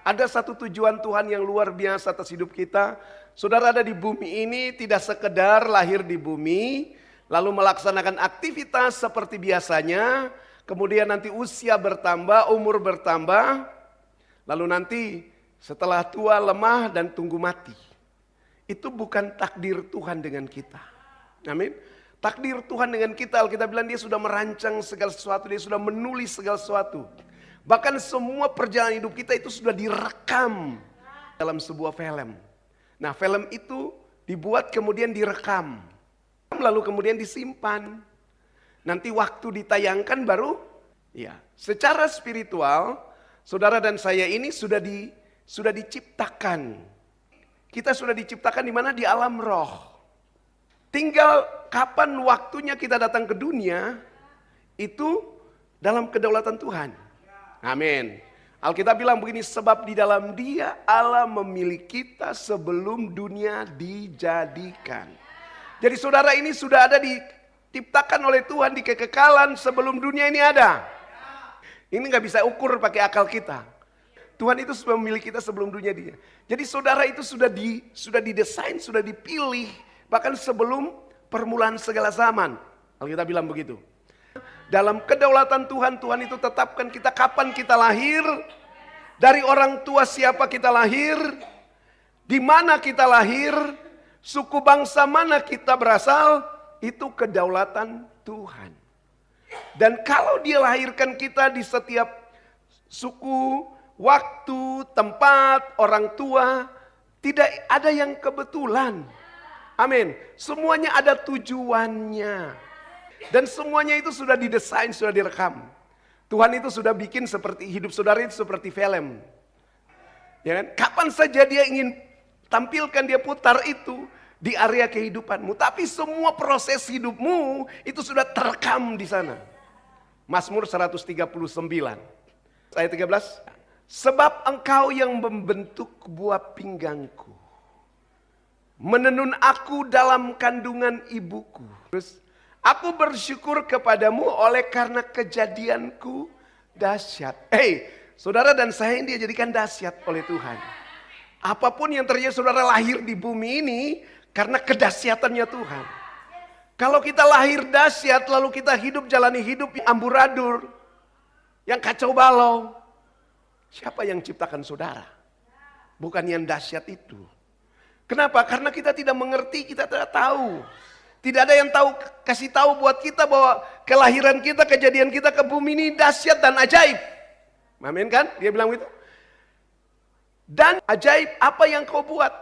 Ada satu tujuan Tuhan yang luar biasa atas hidup kita. Saudara ada di bumi ini tidak sekedar lahir di bumi, lalu melaksanakan aktivitas seperti biasanya, kemudian nanti usia bertambah, umur bertambah, lalu nanti setelah tua, lemah, dan tunggu mati. Itu bukan takdir Tuhan dengan kita. Amin. Takdir Tuhan dengan kita, Alkitab bilang dia sudah merancang segala sesuatu, dia sudah menulis segala sesuatu. Bahkan semua perjalanan hidup kita itu sudah direkam dalam sebuah film. Nah, film itu dibuat kemudian direkam. Lalu kemudian disimpan. Nanti waktu ditayangkan baru, ya. Secara spiritual, saudara dan saya ini sudah diciptakan. Kita sudah diciptakan di mana? Di alam roh. Tinggal kapan waktunya kita datang ke dunia, itu dalam kedaulatan Tuhan. Amin. Alkitab bilang begini, sebab di dalam Dia Allah memilih kita sebelum dunia dijadikan. Jadi saudara ini sudah ada diciptakan oleh Tuhan di kekekalan sebelum dunia ini ada. Ini gak bisa ukur pakai akal kita. Tuhan itu sudah memilih kita sebelum dunia dia. Jadi saudara itu sudah didesain, sudah dipilih bahkan sebelum permulaan segala zaman. Alkitab bilang begitu. Dalam kedaulatan Tuhan, Tuhan itu tetapkan kita kapan kita lahir, dari orang tua siapa kita lahir, di mana kita lahir, suku bangsa mana kita berasal, itu kedaulatan Tuhan. Dan kalau Dia lahirkan kita di setiap suku, waktu, tempat, orang tua, tidak ada yang kebetulan. Amin. Semuanya ada tujuannya. Dan semuanya itu sudah didesain, sudah direkam. Tuhan itu sudah bikin seperti hidup saudara itu seperti film. Ya kan? Kapan saja Dia ingin tampilkan, Dia putar itu di area kehidupanmu. Tapi semua proses hidupmu itu sudah terekam di sana. Mazmur 139. Ayat 13. Sebab Engkau yang membentuk buah pinggangku, menenun aku dalam kandungan ibuku. Terus, aku bersyukur kepadamu oleh karena kejadianku dahsyat. Saudara dan saya ini dijadikan dahsyat oleh Tuhan. Apapun yang terjadi, saudara lahir di bumi ini karena kedahsyatannya Tuhan. Kalau kita lahir dahsyat, lalu kita jalani hidup yang amburadul, yang kacau balau. Siapa yang ciptakan saudara? Bukan yang dahsyat itu. Kenapa? Karena kita tidak mengerti, kita tidak tahu. Tidak ada yang kasih tahu buat kita bahwa kelahiran kita, kejadian kita ke bumi ini dahsyat dan ajaib. Amin kan? Dia bilang itu. Dan ajaib apa yang kau buat?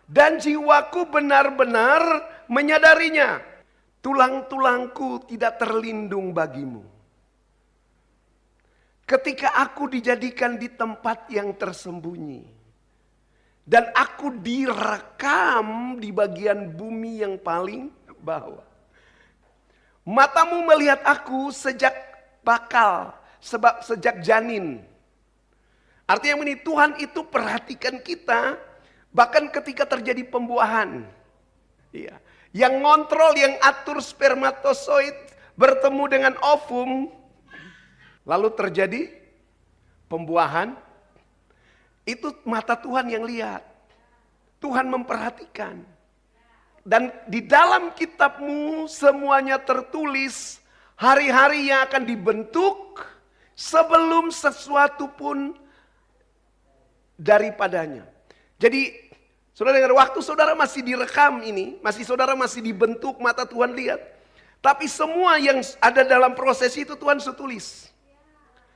Dan jiwaku benar-benar menyadarinya. Tulang-tulangku tidak terlindung bagimu. Ketika aku dijadikan di tempat yang tersembunyi. Dan aku direkam di bagian bumi yang paling bawah. Matamu melihat aku sejak sejak janin. Artinya ini Tuhan itu perhatikan kita bahkan ketika terjadi pembuahan. Iya. Yang ngontrol, yang atur spermatozoid bertemu dengan ovum. Lalu terjadi pembuahan. Itu mata Tuhan yang lihat. Tuhan memperhatikan. Dan di dalam kitabmu semuanya tertulis hari-hari yang akan dibentuk sebelum sesuatu pun daripadanya. Jadi saudara dengar, waktu saudara masih direkam ini, saudara masih dibentuk, mata Tuhan lihat. Tapi semua yang ada dalam proses itu Tuhan setulis.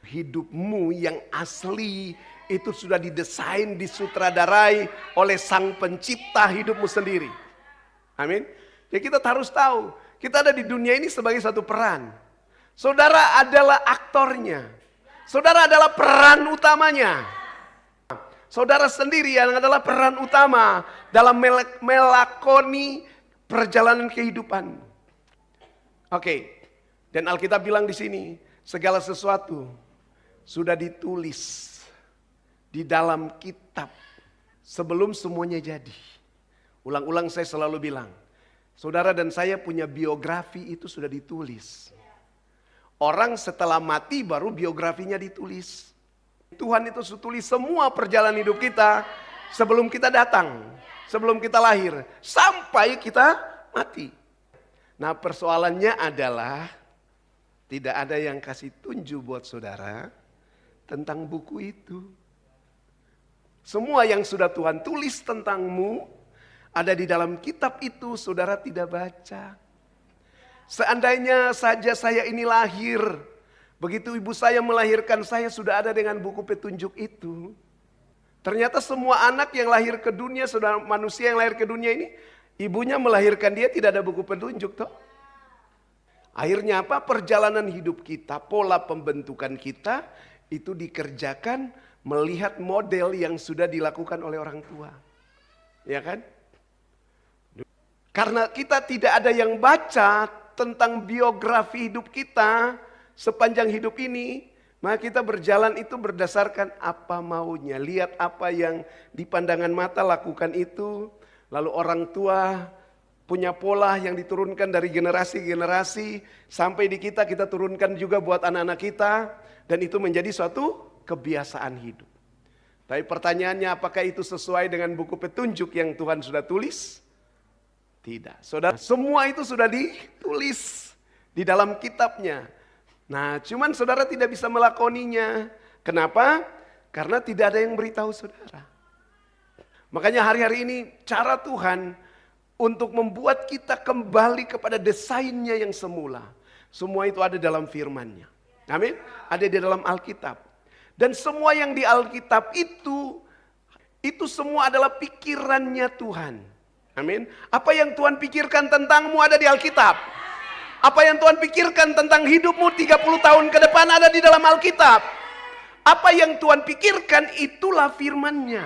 Hidupmu yang asli itu sudah didesain, disutradarai oleh Sang Pencipta hidupmu sendiri. Amin. Jadi kita harus tahu, kita ada di dunia ini sebagai satu peran. Saudara adalah aktornya. Saudara adalah peran utamanya. Saudara sendiri yang adalah peran utama dalam melakoni perjalanan kehidupan. Oke. Dan Alkitab bilang di sini, segala sesuatu sudah ditulis di dalam kitab sebelum semuanya jadi. Ulang-ulang saya selalu bilang, saudara dan saya punya biografi itu sudah ditulis. Orang setelah mati baru biografinya ditulis. Tuhan itu sudah tulis semua perjalanan hidup kita sebelum kita datang, sebelum kita lahir, sampai kita mati. Nah, persoalannya adalah tidak ada yang kasih tunjuk buat saudara tentang buku itu. Semua yang sudah Tuhan tulis tentangmu ada di dalam kitab itu, saudara tidak baca. Seandainya saja saya ini lahir, begitu ibu saya melahirkan saya sudah ada dengan buku petunjuk itu. Ternyata semua anak yang lahir ke dunia, saudara, manusia yang lahir ke dunia ini, ibunya melahirkan dia tidak ada buku petunjuk toh. Akhirnya apa? Perjalanan hidup kita, pola pembentukan kita itu dikerjakan melihat model yang sudah dilakukan oleh orang tua. Ya kan? Karena kita tidak ada yang baca tentang biografi hidup kita sepanjang hidup ini, maka kita berjalan itu berdasarkan apa maunya. Lihat apa yang di pandangan mata, lakukan itu. Lalu orang tua punya pola yang diturunkan dari generasi ke generasi. Sampai di kita turunkan juga buat anak-anak kita. Dan itu menjadi suatu kebiasaan hidup. Tapi pertanyaannya, apakah itu sesuai dengan buku petunjuk yang Tuhan sudah tulis? Tidak. Saudara, semua itu sudah ditulis di dalam kitabnya. Nah, cuman saudara tidak bisa melakoninya. Kenapa? Karena tidak ada yang beritahu saudara. Makanya hari-hari ini cara Tuhan untuk membuat kita kembali kepada desainnya yang semula. Semua itu ada dalam firman-Nya. Amin. Ada di dalam Alkitab. Dan semua yang di Alkitab itu semua adalah pikirannya Tuhan. Amin. Apa yang Tuhan pikirkan tentangmu ada di Alkitab. Apa yang Tuhan pikirkan tentang hidupmu 30 tahun ke depan ada di dalam Alkitab. Apa yang Tuhan pikirkan itulah firman-Nya.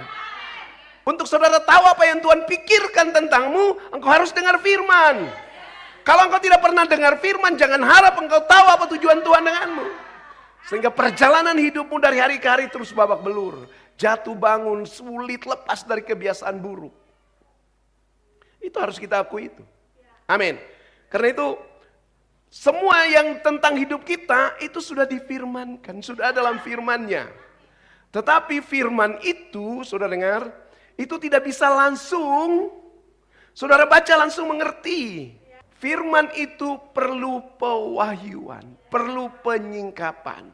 Untuk saudara tahu apa yang Tuhan pikirkan tentangmu, engkau harus dengar firman. Kalau engkau tidak pernah dengar firman, jangan harap engkau tahu apa tujuan Tuhan denganmu. Sehingga perjalanan hidupmu dari hari ke hari terus babak belur. Jatuh bangun, sulit lepas dari kebiasaan buruk. Itu harus kita akui itu. Amin. Karena itu semua yang tentang hidup kita itu sudah difirmankan. Sudah dalam firman-Nya. Tetapi firman itu, saudara dengar, itu tidak bisa langsung saudara baca langsung mengerti. Firman itu perlu pewahyuan, perlu penyingkapan.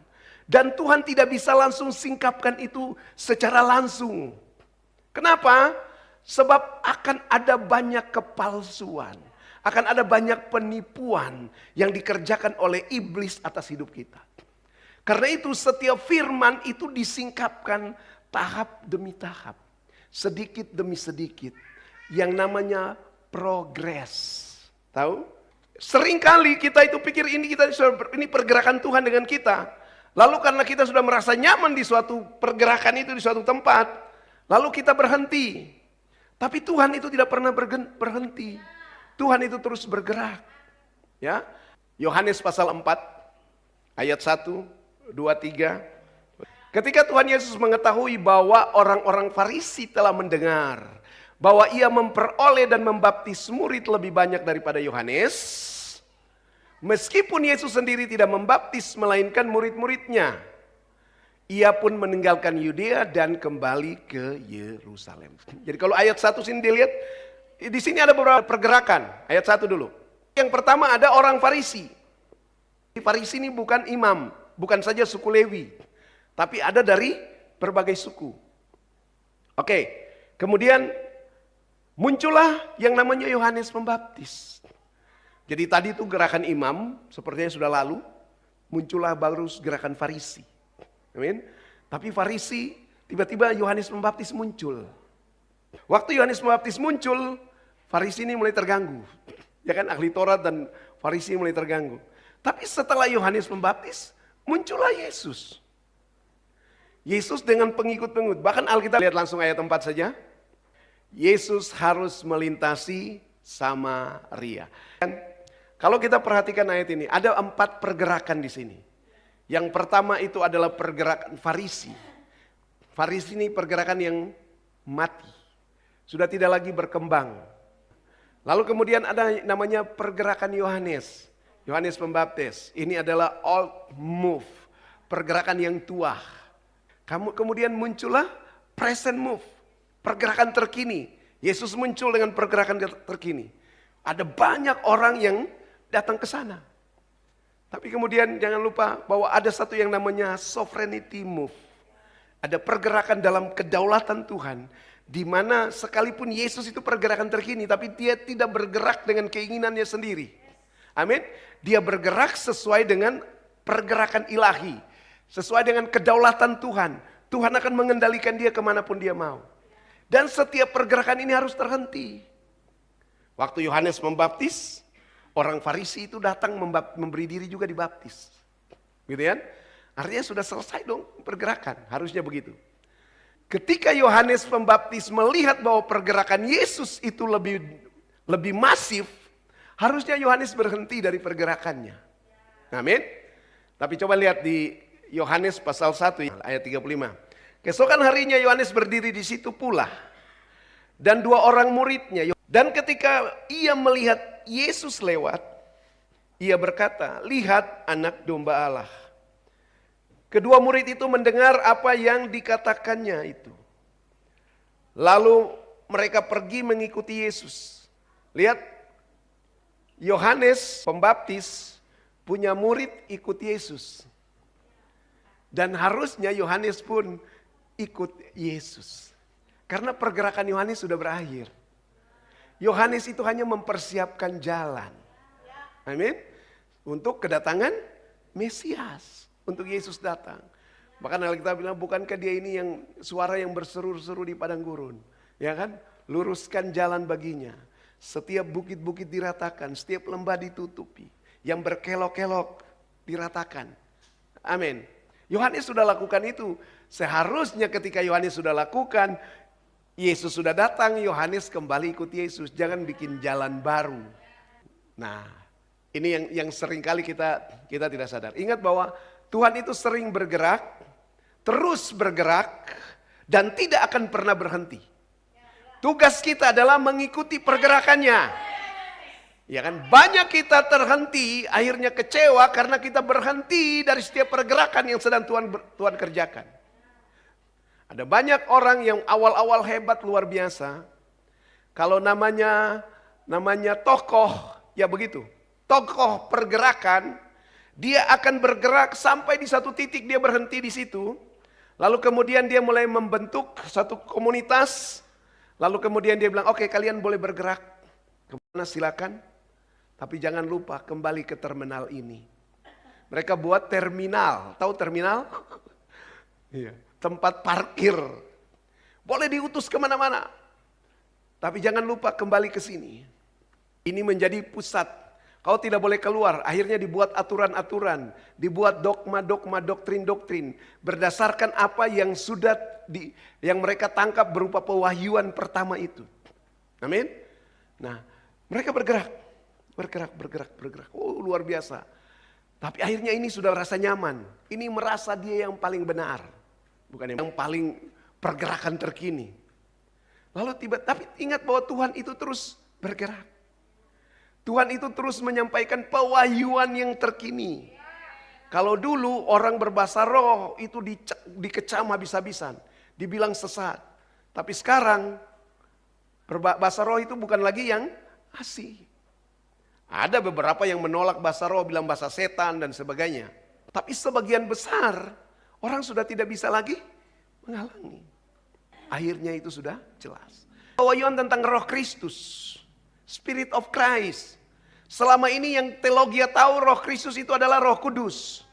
Dan Tuhan tidak bisa langsung singkapkan itu secara langsung. Kenapa? Sebab akan ada banyak kepalsuan. Akan ada banyak penipuan yang dikerjakan oleh iblis atas hidup kita. Karena itu setiap firman itu disingkapkan tahap demi tahap. Sedikit demi sedikit. Yang namanya progres. Tahu? Seringkali kita itu pikir ini pergerakan Tuhan dengan kita. Lalu karena kita sudah merasa nyaman di suatu pergerakan itu, di suatu tempat. Lalu kita berhenti. Tapi Tuhan itu tidak pernah berhenti. Tuhan itu terus bergerak. Ya, Yohanes pasal 4 ayat 1, 2, 3. Ketika Tuhan Yesus mengetahui bahwa orang-orang Farisi telah mendengar bahwa ia memperoleh dan membaptis murid lebih banyak daripada Yohanes, meskipun Yesus sendiri tidak membaptis melainkan murid-muridnya, ia pun meninggalkan Yudea dan kembali ke Yerusalem. Jadi kalau ayat 1 sini dilihat, di sini ada beberapa pergerakan. Ayat 1 dulu. Yang pertama ada orang Farisi. Farisi ini bukan imam, bukan saja suku Lewi, tapi ada dari berbagai suku. Oke, kemudian muncullah yang namanya Yohanes Pembaptis. Jadi tadi itu gerakan imam, sepertinya sudah lalu, muncullah baru gerakan Farisi. Amin. Tapi Farisi, tiba-tiba Yohanes Pembaptis muncul. Waktu Yohanes Pembaptis muncul, Farisi ini mulai terganggu. Ya kan, ahli Taurat dan Farisi mulai terganggu. Tapi setelah Yohanes Pembaptis, muncullah Yesus. Yesus dengan pengikut-pengikut. Bahkan Alkitab lihat langsung ayat 4 saja. Yesus harus melintasi Samaria. Dan kalau kita perhatikan ayat ini, ada 4 pergerakan di sini. Yang pertama itu adalah pergerakan Farisi. Farisi ini pergerakan yang mati. Sudah tidak lagi berkembang. Lalu kemudian ada namanya pergerakan Yohanes. Yohanes Pembaptis. Ini adalah old move. Pergerakan yang tua. Kemudian muncullah present move, pergerakan terkini. Yesus muncul dengan pergerakan terkini. Ada banyak orang yang datang ke sana. Tapi kemudian jangan lupa bahwa ada satu yang namanya sovereignty move. Ada pergerakan dalam kedaulatan Tuhan, di mana sekalipun Yesus itu pergerakan terkini, tapi dia tidak bergerak dengan keinginannya sendiri. Amin. Dia bergerak sesuai dengan pergerakan ilahi. Sesuai dengan kedaulatan Tuhan. Tuhan akan mengendalikan dia kemanapun dia mau. Dan setiap pergerakan ini harus terhenti. Waktu Yohanes membaptis, orang Farisi itu datang memberi diri juga dibaptis. Gitu kan? Artinya sudah selesai dong pergerakan. Harusnya begitu. Ketika Yohanes Pembaptis melihat bahwa pergerakan Yesus itu lebih masif, harusnya Yohanes berhenti dari pergerakannya. Amin. Tapi coba lihat di Yohanes pasal 1 ayat 35. Keesokan harinya Yohanes berdiri di situ pula. Dan 2 orang muridnya. Dan ketika ia melihat Yesus lewat, ia berkata, "Lihat anak domba Allah." Kedua murid itu mendengar apa yang dikatakannya itu. Lalu mereka pergi mengikuti Yesus. Lihat, Yohanes Pembaptis punya murid ikut Yesus. Dan harusnya Yohanes pun ikut Yesus. Karena pergerakan Yohanes sudah berakhir. Yohanes itu hanya mempersiapkan jalan. Amin. Untuk kedatangan Mesias. Untuk Yesus datang. Bahkan Alkitab bilang, bukankah dia ini yang suara yang berseru-seru di padang gurun. Ya kan? Luruskan jalan baginya. Setiap bukit-bukit diratakan, setiap lembah ditutupi. Yang berkelok-kelok diratakan. Amin. Yohanes sudah lakukan itu. Seharusnya ketika Yohanes sudah lakukan, Yesus sudah datang, Yohanes kembali ikut Yesus. Jangan bikin jalan baru. Nah, ini yang sering kali kita tidak sadar. Ingat bahwa Tuhan itu sering bergerak, terus bergerak, dan tidak akan pernah berhenti. Tugas kita adalah mengikuti pergerakannya. Ya kan, banyak kita terhenti, akhirnya kecewa karena kita berhenti dari setiap pergerakan yang sedang Tuhan kerjakan. Ada banyak orang yang awal-awal hebat luar biasa. Kalau namanya tokoh, ya begitu. Tokoh pergerakan, dia akan bergerak sampai di satu titik dia berhenti di situ. Lalu kemudian dia mulai membentuk satu komunitas. Lalu kemudian dia bilang, oke, kalian boleh bergerak kemana silakan. Tapi jangan lupa kembali ke terminal ini. Mereka buat terminal. Tahu terminal? Iya. Tempat parkir. Boleh diutus kemana-mana. Tapi jangan lupa kembali ke sini. Ini menjadi pusat. Kau tidak boleh keluar. Akhirnya dibuat aturan-aturan. Dibuat dogma-dogma, doktrin-doktrin. Berdasarkan apa yang sudah yang mereka tangkap berupa pewahyuan pertama itu. Amin. Nah, mereka bergerak. Bergerak. Oh, luar biasa. Tapi akhirnya ini sudah rasa nyaman. Ini merasa dia yang paling benar. Bukan yang paling pergerakan terkini. Lalu tapi ingat bahwa Tuhan itu terus bergerak. Tuhan itu terus menyampaikan pewahyuan yang terkini. Kalau dulu orang berbahasa roh itu dikecam habis-habisan. Dibilang sesat. Tapi sekarang bahasa roh itu bukan lagi yang asih. Ada beberapa yang menolak bahasa roh, bilang bahasa setan dan sebagainya. Tapi sebagian besar orang sudah tidak bisa lagi menghalangi. Akhirnya itu sudah jelas. Pewahyuan tentang roh Kristus. Spirit of Christ. Selama ini yang teologia tahu roh Kristus itu adalah roh kudus.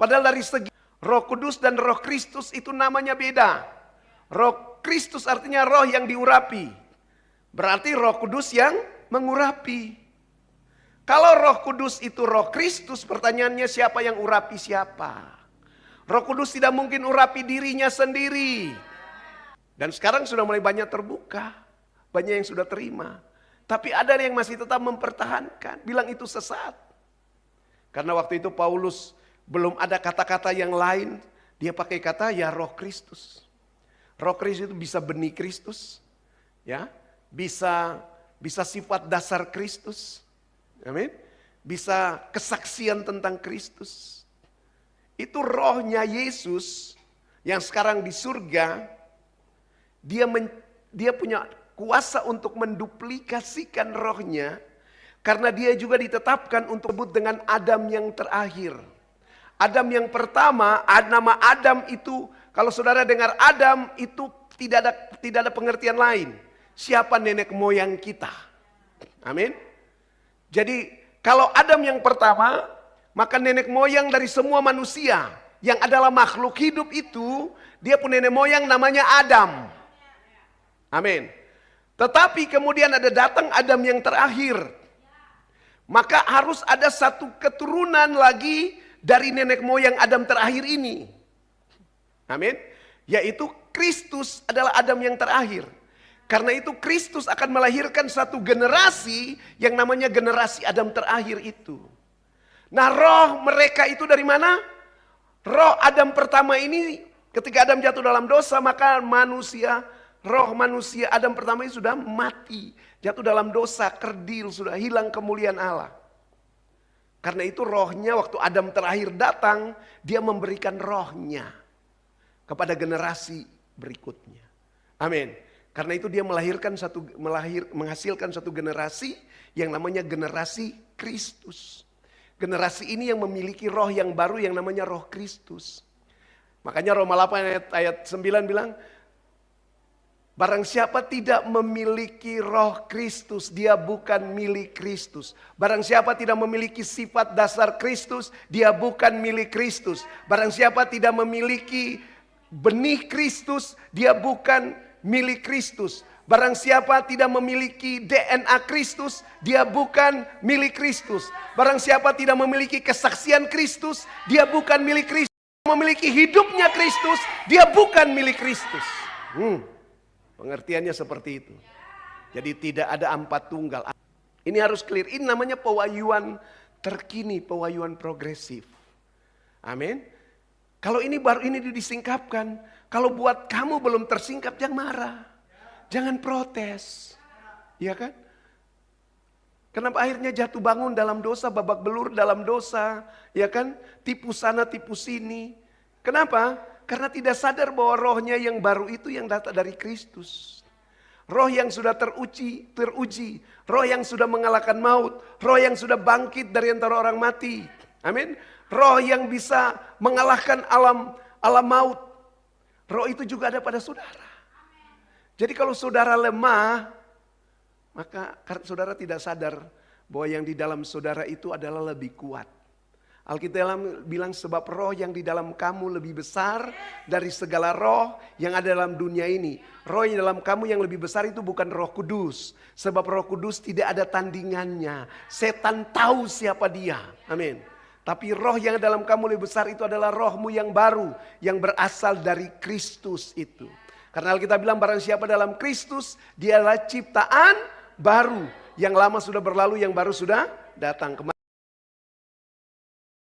Padahal dari segi roh kudus dan roh Kristus itu namanya beda. Roh Kristus artinya roh yang diurapi. Berarti roh kudus yang mengurapi. Kalau roh kudus itu roh Kristus, pertanyaannya siapa yang urapi siapa? Roh kudus tidak mungkin urapi dirinya sendiri. Dan sekarang sudah mulai banyak terbuka. Banyak yang sudah terima. Tapi ada yang masih tetap mempertahankan. Bilang itu sesat. Karena waktu itu Paulus belum ada kata-kata yang lain. Dia pakai kata ya roh Kristus. Roh Kristus itu bisa benih Kristus. Ya, bisa sifat dasar Kristus. Amin. Bisa kesaksian tentang Kristus. Itu rohnya Yesus yang sekarang di surga, dia punya kuasa untuk menduplikasikan rohnya, karena dia juga ditetapkan untuk disebut dengan Adam yang terakhir. Adam yang pertama, nama Adam itu, kalau saudara dengar Adam itu tidak ada pengertian lain. Siapa nenek moyang kita? Amin. Jadi kalau Adam yang pertama, maka nenek moyang dari semua manusia yang adalah makhluk hidup itu, dia punya nenek moyang namanya Adam. Amin. Tetapi kemudian ada datang Adam yang terakhir. Maka harus ada satu keturunan lagi dari nenek moyang Adam terakhir ini. Amin. Yaitu Kristus adalah Adam yang terakhir. Karena itu Kristus akan melahirkan satu generasi yang namanya generasi Adam terakhir itu. Nah, roh mereka itu dari mana? Roh Adam pertama ini ketika Adam jatuh dalam dosa, maka roh manusia Adam pertama ini sudah mati. Jatuh dalam dosa, kerdil, sudah hilang kemuliaan Allah. Karena itu rohnya waktu Adam terakhir datang, dia memberikan rohnya kepada generasi berikutnya. Amin. Karena itu dia menghasilkan satu generasi yang namanya generasi Kristus. Generasi ini yang memiliki roh yang baru yang namanya roh Kristus. Makanya Roma 8 ayat 9 bilang, barang siapa tidak memiliki roh Kristus, dia bukan milik Kristus. Barang siapa tidak memiliki sifat dasar Kristus, dia bukan milik Kristus. Barang siapa tidak memiliki benih Kristus, dia bukan milik Kristus. Barang siapa tidak memiliki DNA Kristus, dia bukan milik Kristus. Barang siapa tidak memiliki kesaksian Kristus, dia bukan milik Kristus. Memiliki hidupnya Kristus, dia bukan milik Kristus. Pengertiannya seperti itu. Jadi tidak ada empat tunggal. Ini harus clear. Ini namanya pewahyuan terkini, pewahyuan progresif. Amin. Kalau ini baru ini disingkapkan. Kalau buat kamu belum tersingkap, jangan marah. Jangan protes. Ya kan? Kenapa akhirnya jatuh bangun dalam dosa, babak belur dalam dosa. Ya kan? Tipu sana, tipu sini. Kenapa? Karena tidak sadar bahwa rohnya yang baru itu yang datang dari Kristus. Roh yang sudah teruji, roh yang sudah mengalahkan maut, roh yang sudah bangkit dari antara orang mati. Amin. Roh yang bisa mengalahkan alam maut. Roh itu juga ada pada saudara. Jadi kalau saudara lemah, maka saudara tidak sadar bahwa yang di dalam saudara itu adalah lebih kuat. Alkitab bilang sebab roh yang di dalam kamu lebih besar dari segala roh yang ada dalam dunia ini. Roh yang dalam kamu yang lebih besar itu bukan Roh Kudus. Sebab Roh Kudus tidak ada tandingannya. Setan tahu siapa dia. Amin. Tapi roh yang dalam kamu lebih besar itu adalah rohmu yang baru. Yang berasal dari Kristus itu. Karena Alkitab bilang barang siapa dalam Kristus, dialah ciptaan baru. Yang lama sudah berlalu, yang baru sudah datang.